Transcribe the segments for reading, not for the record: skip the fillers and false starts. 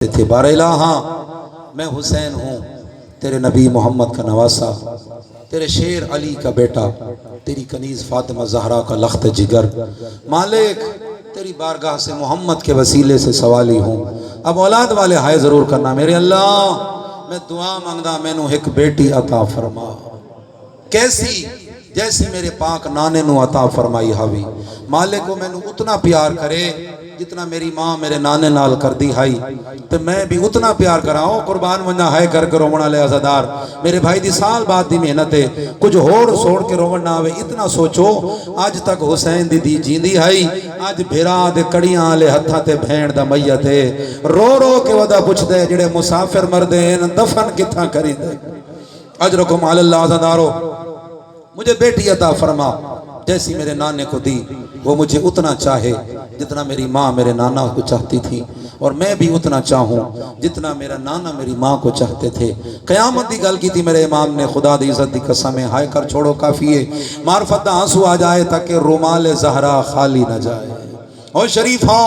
تھے بارالہ میں حسین ہوں تیرے نبی محمد کا نواسا، تیرے شیر علی کا بیٹا، تیری کنیز فاطمہ زہرا کا لخت جگر، مالک تیری بارگاہ سے محمد کے وسیلے سے سوالی ہوں، اب اولاد والے ہائے ضرور کرنا میرے اللہ، میں دعا مانگدا مینوں ایک بیٹی عطا فرما، کیسی جیسی میرے پاک نانے نو عطا فرمائی حاوی، مالک کو مینوں اتنا پیار کرے جتنا میری ماں میرے نانے نال کر دی ہائی، تو میں بھی اتنا پیار کراؤں، قربان ونجا ہائے کر کے رومن والے عزادار، میرے بھائی دی سال بعد دی محنت ہے، کچھ ہوڑ سوڑ کے رومن نہ آوے، اتنا سوچو آج تک حسین دی جیندی ہائی، آج بھیرا دے کڑیاں آلے ہتھا تے بھین دا میت ہے، رو رو کے ودا پوچھ دے جڑے مسافر مردے دفن کتھاں کری دے، اجرکم علی اللہ عزادارو، مجھے بیٹی عطا فرما جیسی میرے نانے کو دی، وہ مجھے اتنا چاہے جتنا میری ماں میرے نانا کو چاہتی تھی، اور میں بھی اتنا چاہوں جتنا میرا نانا میری ماں کو چاہتے تھے۔ قیامت دی گل کی تھی میرے امام نے، خدا دی عزت دی قسم ہے، ہائے کر چھوڑو کافی ہے، معرفت دا آنسو آ جائے تاکہ رومال زہرا خالی نہ جائے، او شریف ہو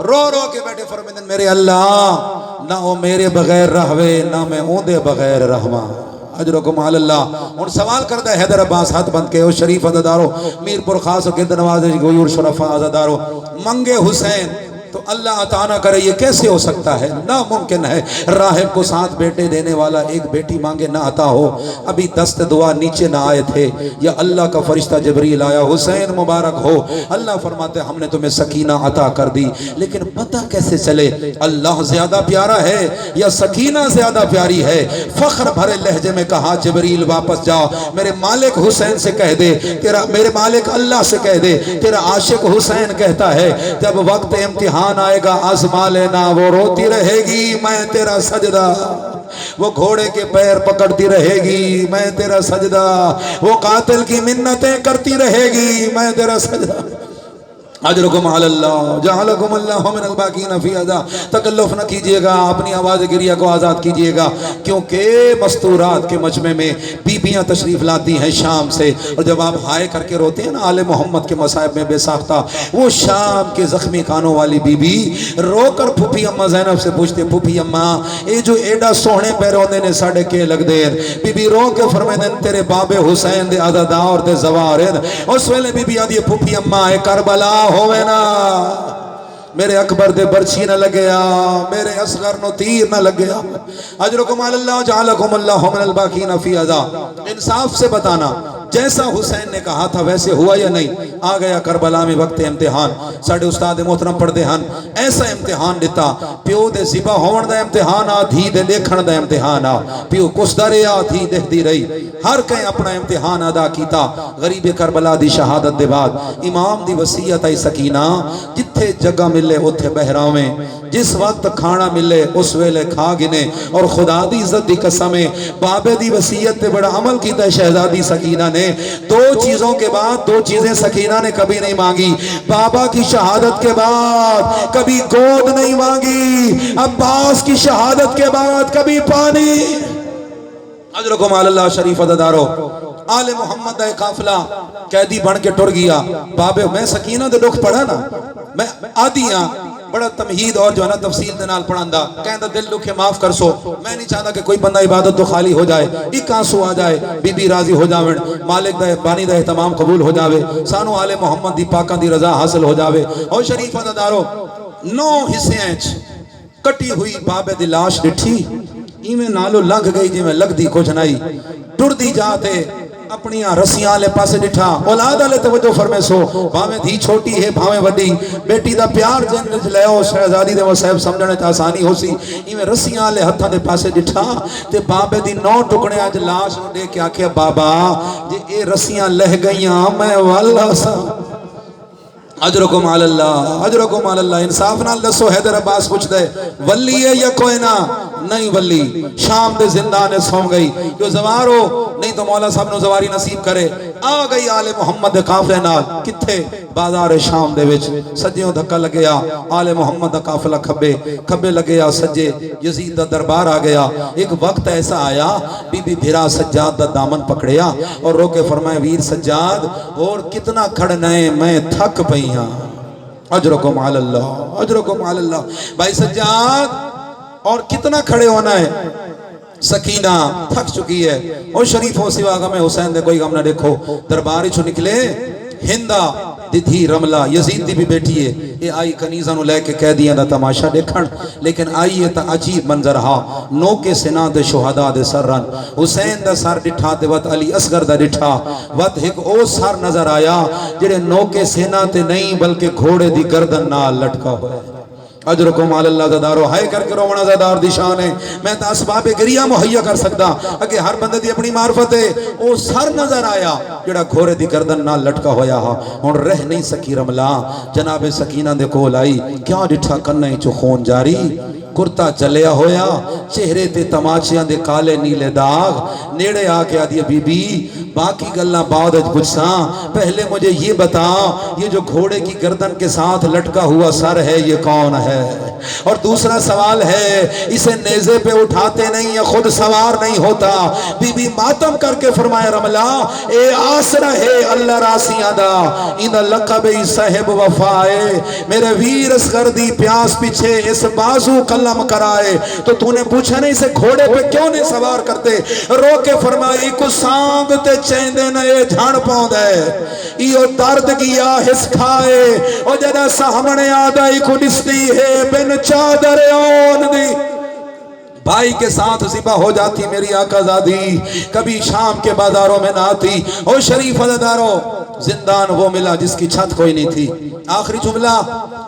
رو رو کے بیٹے فرمیدن میرے اللہ نہ وہ میرے بغیر رہوے نہ میں اون دے بغیر رہواں، اجرکم علی اللہ۔ اور سوال کرتا ہے حیدر عباس ہاتھ بند کے، او شریف عزادارو، میر پور خاص و گرد نواز غیور شرفا عزادارو، منگے حسین تو اللہ عطا نہ کرے، یہ کیسے ہو سکتا ہے؟ ناممکن ہے، راہب کو 7 بیٹے دینے والا ایک بیٹی مانگے نہ عطا ہو، ابھی دست دعا نیچے نہ آئے تھے، یا اللہ کا فرشتہ جبریل آیا، حسین مبارک ہو، اللہ فرماتے ہم نے تمہیں سکینہ عطا کر دی، لیکن پتہ کیسے چلے اللہ زیادہ پیارا ہے یا سکینہ زیادہ پیاری ہے؟ فخر بھرے لہجے میں کہا جبریل واپس جا، میرے مالک حسین سے کہہ دے، تیرا میرے مالک اللہ سے کہہ دے، تیرا عاشق حسین کہتا ہے جب وقت امتحان آئے گا آزما لینا، وہ روتی رہے گی میں تیرا سجدہ، وہ گھوڑے کے پیر پکڑتی رہے گی میں تیرا سجدہ، وہ قاتل کی منتیں کرتی رہے گی میں تیرا سجدہ، اجرکم علی اللہ جعلکم اللہ من الباقین فی ادا، تکلف نہ کیجئے گا، اپنی آواز گریہ کو آزاد کیجئے گا، کیونکہ مستورات کے مجمع میں بیبیاں تشریف لاتی ہیں شام سے، اور جب آپ ہائے کر کے روتے ہیں نا آل محمد کے مصائب میں بے ساختہ، وہ شام کے زخمی کانوں والی بی بی رو کر پھوپھی اماں زینب سے پوچھتے، پھوپھی اماں اے جو ایڈا سوہنے پیروندے نے ساڑے کے لگ دیر، بی بی رو کے فرمیدن تیرے باب حسین دے عزادار دے زوارد، اس ویلے بی بی آدھی پھوپھی اماں اے کربلا ہوئے نا، میرے اکبر دے برچھی نہ لگیا، میرے اصغر نو تیر نہ لگیا، اجرکم علی اللہ جعلکم اللہ من الباقین فی ادا، انصاف سے بتانا جیسا حسین نے کہا تھا ویسے ہوا یا نہیں؟ آ گیا کربلا میں وقت امتحان، ساڑھے استاد محترم پڑھ دے ہن، ایسا امتحان دیتا، پیو دے ذبح ہون دا امتحان آ، دھی دے لیکھن دا امتحان آ، پیو کس درے آ، دھی دیکھ دی رہی، ہر کہیں اپنا امتحان ادا کیتا، غریب کربلا دی شہادت دے بعد امام دی وصیت آئی سکینہ، جتھے جگہ ملے اتھے بہراویں، جس وقت کھانا ملے اس ویلے کھا گنے، اور خدا دی عزت دی قسمیں بابے دی وصیت تے بڑا عمل کیتا ہے شہزادی سکینہ نے، 2 چیزوں کے بعد 2 چیزیں سکینہ نے کبھی نہیں مانگی، بابا کی شہادت کے بعد کبھی گود نہیں مانگی، عباس کی شہادت کے بعد کبھی پانی، اجرکم علی اللہ شریف عزادارو، آل محمد دا قافلہ قیدی بن کے ٹر گیا، بابے میں سکینہ دے دکھ پڑھا نا، میں آدیاں بڑا تمہید اور جو ہے نا تفصیل دے نال پڑھاندہ، کہندہ دل دکھے معاف کر سو، میں نہیں چاہتا کہ کوئی بندہ عبادت تو خالی ہو جائے، ایک آنسو آ جائے، بی بی راضی ہو جاویں، مالک دا بانی دا اہتمام قبول ہو جاوے، سانو آل محمد دی پاکاں دی رضا حاصل ہو جاوے، اور شریف عزادارو 9 حصے ہیں کٹی ہوئی بابے دی لاش ڈٹھی، ایمیں نالو لنگ گئی جی میں لگ دی کچھ نہیں، ٹر دی جاتے اپنی رسیاں لے پاسے ڈٹھا، اولاد آلے توجہ فرمے سو، بھاویں دھی چھوٹی ہے بھاویں وڈی، بیٹی دا پیار جن رج لے ہو، شہزادی دے وصیب سمجھنے تا آسانی ہو سی، ایمیں رسیاں لے ہتھاں دے پاسے ڈٹھا، تے بابے دی 9 ٹکڑے آج لاش نو دے کے آکھے بابا جے اے رسیاں لہ گئیاں میں واللہ سا، اجرکم علی اللہ اجرکم علی اللہ، انصاف نال دسو حیدر عباس پوچھ دے ولی ہے یا کوئی نہ؟ نہیں ولی، شام دے زندان سو گئی، جو زوارو نہیں تو مولا صاحب نو زواری نصیب کرے، آ گئی آل محمد دے قافلے نال، کتھے؟ بازار شام دے وچ، سجیوں دھکا لگیا، آل محمد دا قافلہ کھبے کھبے لگیا، سجے یزید دا دربار آ گیا، ایک وقت ایسا آیا بی بی بھیرا سجاد دا دامن پکڑیا اور رو کے فرمائے ویر سجاد اور کتنا کھڑنے میں تھک پئی ہاں، اجرکم علی اللہ اجرکم علی اللہ، بھائی سجاد اور کتنا کھڑے ہونا ہے. سکینہ تھک چکی ہے. اور شریفوں سوا غم حسین دے کوئی غم نہ دیکھو. دربار چو نکلے ہندا دی تھی رملہ یزید دی بھی بیٹھی ہے. یہ آئی کنیزہ نو لے کے قیدیاں دا تماشا دیکھن. لیکن آئی ہے تا عجیب منظر ہا. نو کے سنا دے شہداء دے سر رن. حسین دا سر ڈٹھا تے وقت علی اصغر دا ڈٹھا وقت ایک او سر نظر آیا جڑے نو کے سنا تے نہیں بلکہ گھوڑے دی گردن نال لٹکا ہوئے. اجرکم علی اللہ زدارو. ہائے کر کے رونا زدار دی شان ہے. میں تا اسباب گریہ مہیا کر سکتا اگر ہر بندے دی اپنی معرفت ہے. او سر نظر آیا جڑا گھوڑے دی گردن نال لٹکا ہویا ہا. ہن رہ نہیں سکی رملا. جناب سکینہ دے کول آئی. کیا ڈٹھا کنے چو خون جاری. کرتا چلیا ہویا چہرے تے تماچیاں دے کالے نیلے داغ. نیڑے آ کے آدھی بی بی باقی گلہ بعد اج پوچھاں پہلے مجھے یہ بتا یہ جو گھوڑے کی گردن کے ساتھ لٹکا ہوا سر ہے یہ کون ہے. اور دوسرا سوال ہے اسے نیزے پہ اٹھاتے نہیں یا خود سوار نہیں ہوتا. بی بی ماتم کر کے فرمایا رملا اے آسرا ہے اللہ راسیاں دا ان لقب صاحب وفائے. میرے ویر اصغر دی پیاس پیچھے اس بازو قلم کرائے تو تو نے پوچھا نہیں اسے گھوڑے پہ کیوں نہیں سوار کرتے. رو کے فرمائی کو سانگ تے چیندے نئے جھاڑ پاؤں دے ایو درد گیا حس کھائے. او جدہ سامنے آدھائی کو نستی ہے بن چادر اون دی. بھائی کے ساتھ ذبح ہو جاتی میری آقا زادی کبھی شام کے بازاروں میں نہ آتی. او شریف عزدارو زندان وہ ملا جس کی چھت کوئی نہیں تھی. آخری جملہ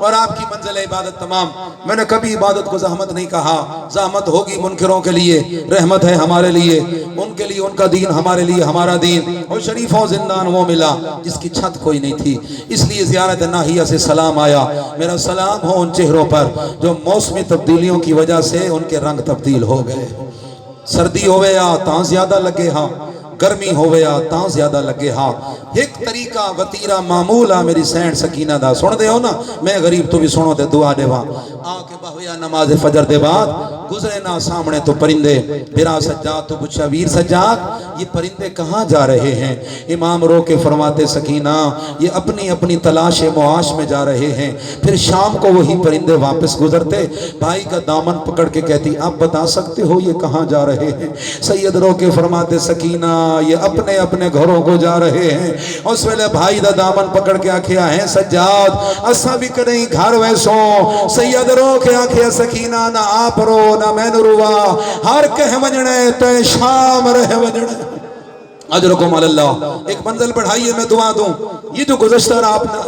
اور آپ کی منزل عبادت تمام. میں نے کبھی عبادت کو زحمت نہیں کہا. زحمت ہوگی منکروں کے لیے رحمت ہے ہمارے لیے. ان کے لیے ان کا دین ہمارے لیے ہمارا دین. اور شریفوں زندان وہ ملا جس کی چھت کوئی نہیں تھی. اس لیے زیارت ناہیہ سے سلام آیا. میرا سلام ہو ان چہروں پر جو موسمی تبدیلیوں کی وجہ سے ان کے رنگ تبدیل ہو گئے. سردی ہوئے یا تاں زیادہ لگے ہاں گرمی ہوئے یا تاں زیادہ لگے ہاں. ایک طریقہ وطیرہ معمول آ میری سینڈ سکینہ دا سن دے ہو نا. میں غریب تو بھی سنو دے دعا دے وہاں آکے بہویا نماز فجر دے بعد گزرے نا سامنے تو پرندے برا سجاد تو پوچھا ویر سجاد یہ پرندے کہاں جا رہے ہیں. امام رو کے فرماتے سکینہ یہ اپنی اپنی تلاش معاش میں جا رہے ہیں. پھر شام کو وہی پرندے واپس گزرتے. بھائی کا دامن پکڑ کے کہتی آپ بتا سکتے ہو یہ کہاں جا رہے ہیں. سید رو کے فرماتے سکینہ یہ اپنے اپنے گھروں کو جا رہے ہیں. اس ویلے بھائی دا دامن پکڑ کے آکھیا ہے سجاد اسا بھی کریں گھر ویسوں. سید رو کے آکھیا سکینہ نہ آپ رو نہ میں نروا ہر کہہ ونجنے تے شام رہ ونجنے. اجرکم علی اللہ. ایک منزل بڑھائیے میں دعا دوں. یہ جو گزشتہ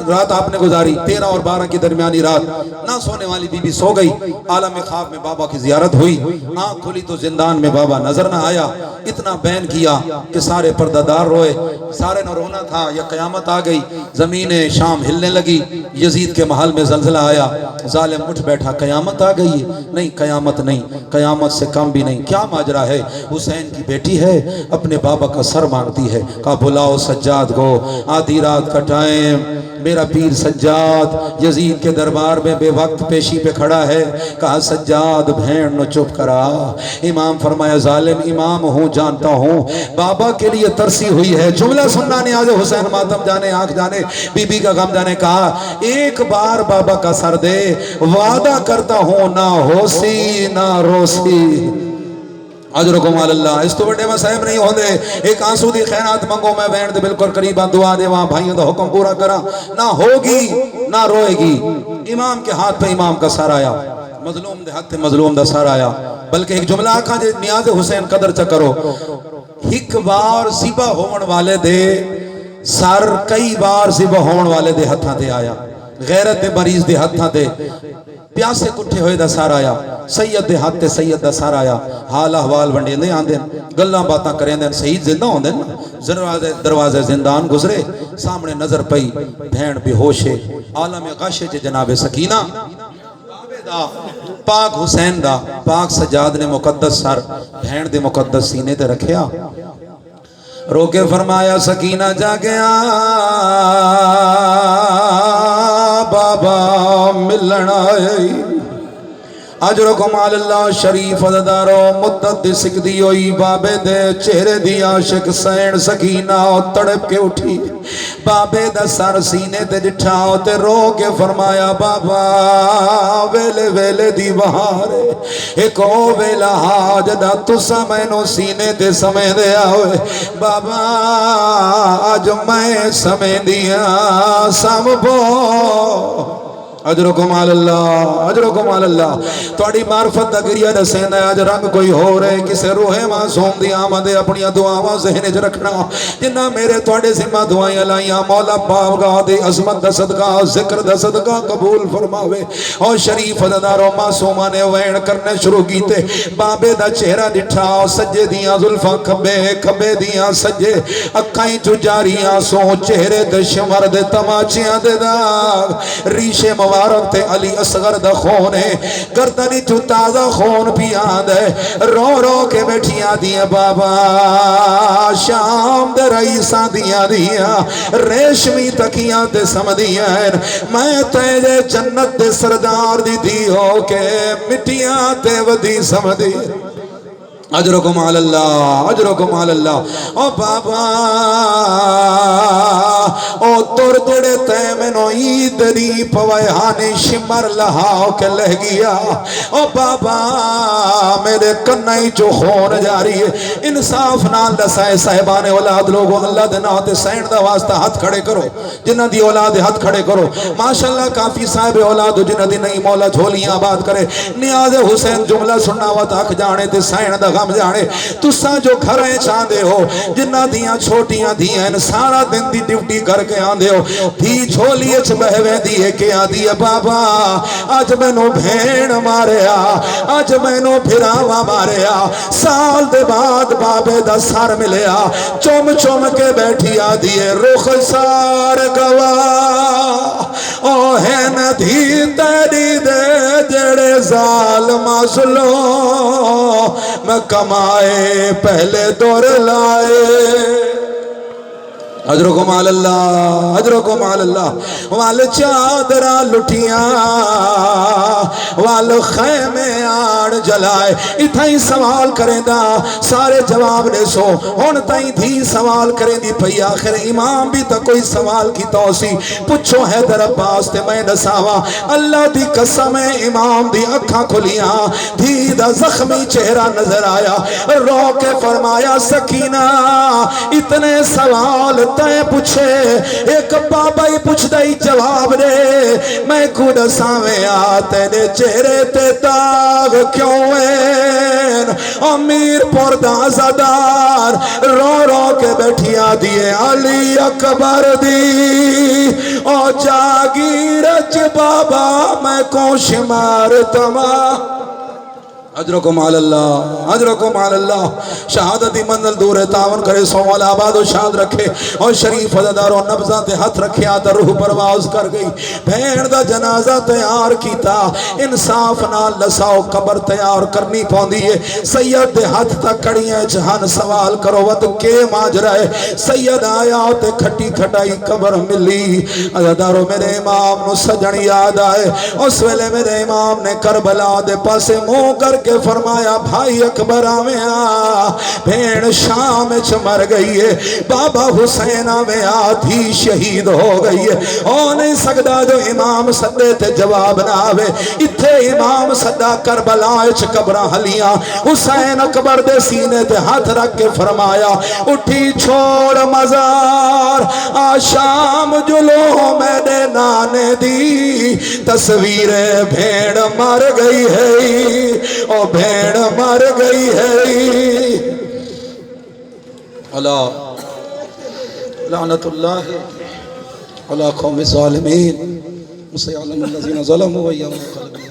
رات آپ نے گزاری 13 اور 12 کی درمیانی رات نہ سونے والی بی بی سو گئی. عالم خواب میں بابا کی زیارت ہوئی. آنکھ کھلی تو زندان میں بابا نظر نہ آیا. اتنا بین کیا کہ سارے پردہ روئے. سارے نہ رونا تھا یا قیامت آ گئی. زمین شام ہلنے لگی. یزید کے محل میں زلزلہ آیا. ظالم اٹھ بیٹھا قیامت آ گئی. نہیں قیامت نہیں قیامت سے کم بھی نہیں. کیا ماجرا ہے. حسین کی بیٹی ہے اپنے بابا کا سر مانگتی ہے. کہا بلاؤ سجاد کو. آدھی رات کا ٹائم میرا پیر سجاد یزید کے دربار میں بے وقت پیشی پہ کھڑا ہے. کہا سجاد بھین نو چپ کرا. امام فرمایا ظالم امام ہوں جانتا ہوں بابا کے لیے ترسی ہوئی ہے. جملہ سننا نیاز حسین ماتم جانے آنکھ جانے بی بی کا غم جانے. کہا ایک بار بابا کا سر دے وعدہ کرتا ہوں نہ ہوسی نہ روسی. اجرکم علی اللہ. اس تو بڑے مسائب نہیں ہوں دے. ایک آنسو دی خیرات منگو میں بین دے بالکل قریبا دعا دے وہاں بھائیوں دا حکم پورا کرا. نہ ہوگی نہ روئے گی. امام کے ہاتھ پہ امام کا سر آیا. مظلوم دے ہاتھ پہ مظلوم دا سر آیا. بلکہ ایک جملہ آکھا جے نیاز حسین قدر چکرو. ایک بار ذبح ہون والے دے سر کئی بار ذبح ہون والے دے ہتھاں تے آیا. غیرت دے مریض دے ہتھاں تے پیاسے کٹھے ہوئے دا سار آیا. سید دے ہاتھ تے سید دا سار آیا. حال احوال ونڈے دے آن دیں گلاں باتاں کریں دیں. سید زندہ ہوں دیں. دروازے زندان گزرے. سامنے نظر پئی بھین بے ہوشے عالم غش جے جناب سکینہ پاک حسین دا پاک سجاد نے مقدس سر بھین دے مقدس سینے تے رکھیا. رو کے فرمایا سکینہ جا گیا بابا ملن آئی. اجرکم علی اللہ شریف عزدارو مدت دی سکتی ہوئی بابے دے چہرے دی عاشق سین سکینہ تڑپ کے اٹھی بابے دا سر سینے تے جٹھاؤ تے رو کے فرمایا بابا ویلے ویلے دی بہارے ایک او ویلا جدا تسا میں نو سینے تے سمے دیا ہوئے بابا آج میں سمے دیا سمبو اجرکم علی اللہ اجرکم علی اللہ توڑی معرفت دا گریہ دسین ہے آج رنگ کوئی ہو رہے کسے روح معصوم دی آمدے اپنی دعاواں ذہن وچ رکھنا جنہ میرے توڑے ذمہ دعائیں لائیاں مولا بارگاہ دی عظمت دا صدقہ ذکر دا صدقہ قبول فرماوے اور شریف عزدارو معصوماں نے وین کرنے شروع کیتے بابے دا چہرہ ڈٹھا سجے دیاں زلفاں کھبے کھبے دیاں سجے اکھائیں چو جاریاں سو چہرے دے شمر دے تماچیاں دے داغ ریشے مبارک تے علی اصغر دا خون ہے گردنی تو تازہ خون پیان دے رو رو کے بیٹھیاں دیا بابا شام دے رئیساں دیا ریشمی تکیاں دے سمدیاں میں تیرے جنت دے سردار دی ہو کے مٹیاں تے ودی سمدی اجرکم علی اللہ اجرکم علی اللہ او بابا او تور جڑے تے منو عید دی پویہانی شمر لہاؤ کے لہ گیا او بابا میرے کنائی جو خون جاری ہے انصاف نال دسائے صاحبان اولاد لوگوں اللہ دے ناتے سینڈ دا واسطہ ہاتھ کھڑے کرو جنہ دی اولاد ہاتھ کھڑے کرو ماشاءاللہ کافی صاحب اولاد جنہ دی نئی مولا جھولیاں آباد کرے نیاز حسین جملہ سننا وقت آکھ جانے تے سینڈ دا غم جانے تسا جو گھریں چاندے ہو جنہ دیاں چھوٹیاں دیاں سارا دن دی ڈیوٹی کر کے آندے ہو دی جھولی اچھ بہوے دیئے کہ آدھی بابا آج میں نو بھین ماریا آج میں نو پھراوا ماریا سال دے بعد بابے دا سار ملیا چوم چوم کے بیٹھی آدھی رخ سار گوا او ہے ندھی تیری دے جڑے ظالم ظلم میں کمائے پہلے دور لائے اجرکم علی اللہ اجرکم علی اللہ وال چادرہ لٹیاں وال خیمے آڑ جلائے اتھائی سوال کریں دا سارے جواب نے سو ہون تائیں دھی سوال کریں دی پہی آخر امام بھی تا کوئی سوال کی توسی پچھو حیدر عباس تے میں نساوا اللہ دی قسم امام دی اکھاں کھلیاں دھی دا زخمی چہرہ نظر آیا رو کے فرمایا سکینہ اتنے سوال تے پوچھے ایک بابا ہی پوچھ دائی جواب دے میں کود سامے آتے نے چہرے تے داغ کیوں ہیں امیر پردہ زدار رو رو کے بیٹھیا دیے علی اکبر دی او جاگیرچ بابا میں کو شمار تمام اجرکم علی اللہ اجرکم علی اللہ شہادتی منزل دور تعاون کرے سوال آباد و شاد رکھے اور شریف عزدار و نبضہ تے ہاتھ رکھے آتا روح پرواز کر گئی بھین دا جنازہ تیار کیتا انصاف نال لساؤ قبر تیار کرنی پوندی ہے سید دے ہاتھ تک کڑیاں جہان سوال کرو وقت کے ماجرائے سید آیا تے کھٹی کھٹائی قبر ملی عزدارو میرے امام نو سجن یاد آئے اس ویلے میرے امام نے کربلا دے پاسے منہ کر کے فرمایا بھائی اکبر آمیا بھین شام چ مر گئی ہے بابا حسین آمیا تھی شہید ہو گئی ہے او نہیں سکتا جو امام صدے تے جواب نہ آوے اتھے امام صدا کربلا چ قبرہ حلیاں حسین اکبر دے سینے تے ہاتھ رکھ کے فرمایا اٹھی چھوڑ مزار آشام جلو میں نے نانے دی تصویر بھیڑ مر گئی ہے او بھیڑ مر گئی ہے اللہ لعنت اللہ علی قوم الظالمین مسیعلم الذین ظلموا ویوم القلب